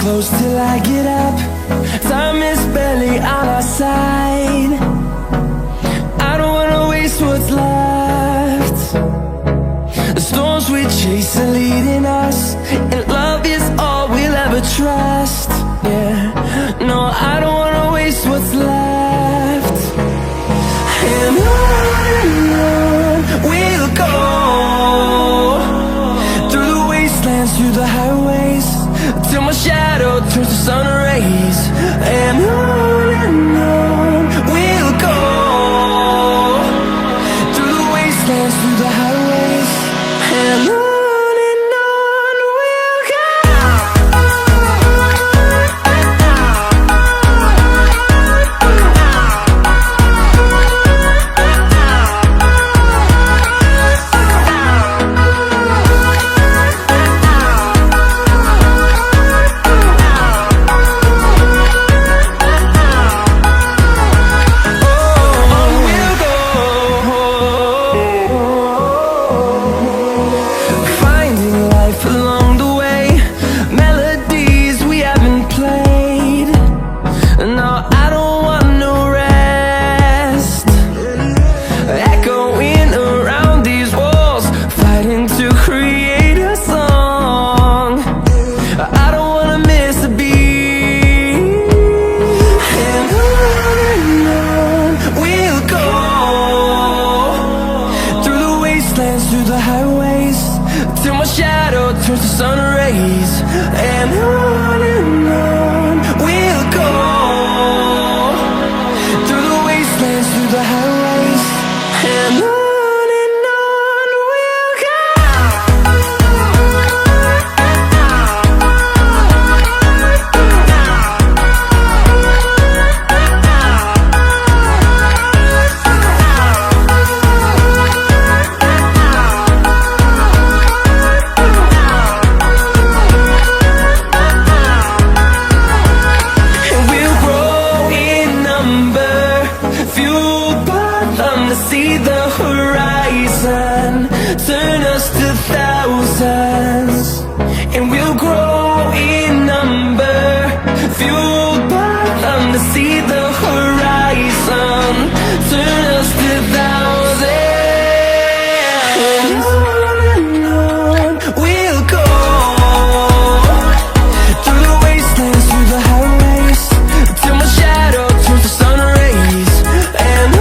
close till I get up. Time is barely on our side. I don't wanna waste what's left. The storms we chase are leading us, and love is all we'll ever trust. Yeah, no, I don't wanna waste what's left. And on we'll go, through the wastelands, through the highways, till my shadow turns to sun rays. And on we'll go, through the wastelands, through the highways, and on. Through the highways, till my shadow turns to sun rays. And on we'll go, through the wastelands, through the highways, and on we'll go. See the horizon, turn us to thousands, and we'll grow in number, fueled by them to see the horizon, turn us to thousands. And on we'll go, through the wastelands, through the highways, till my shadow turns to sun rays. And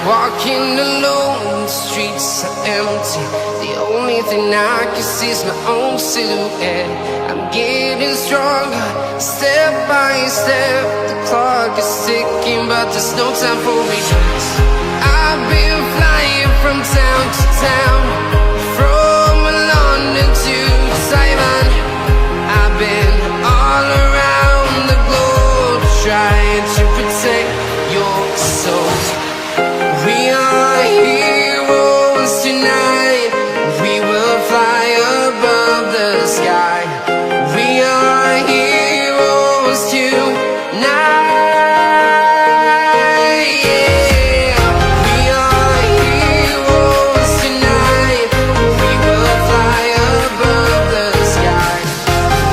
walking alone, the streets are empty. The only thing I can see is my own silhouette. I'm getting stronger, step by step. The clock is ticking, but there's no time for regrets. I've been flying from town to town, from London to Taiwan. I've been all around the globe, trying to protect your soul. We are heroes tonight. We will fly above the sky. We are heroes tonight. Yeah. We are heroes tonight. We will fly above the sky.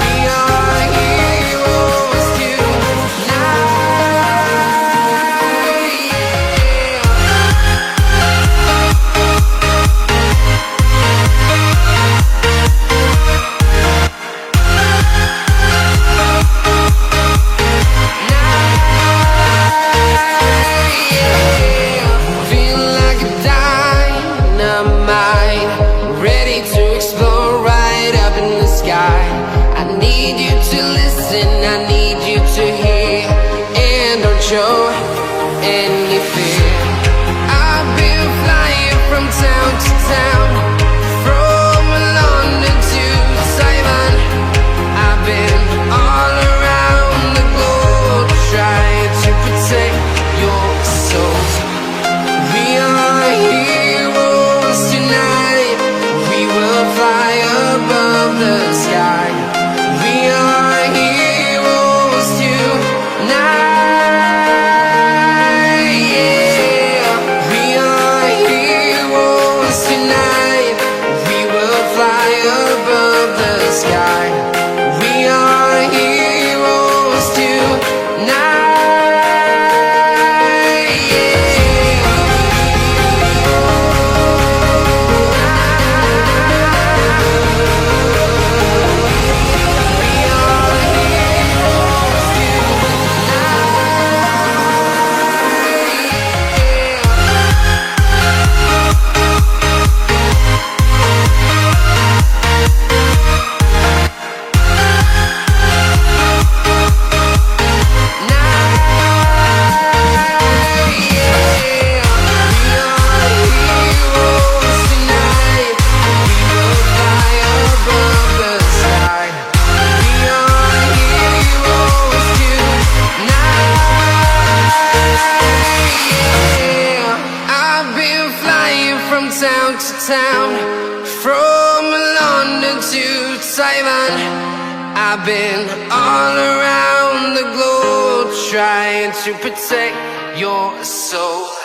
We are heroes tonight. Show any fear. I've been flying from town to town, from London to Taiwan. I've been all around town to town, from London to Taiwan. I've been all around the globe trying to protect your soul.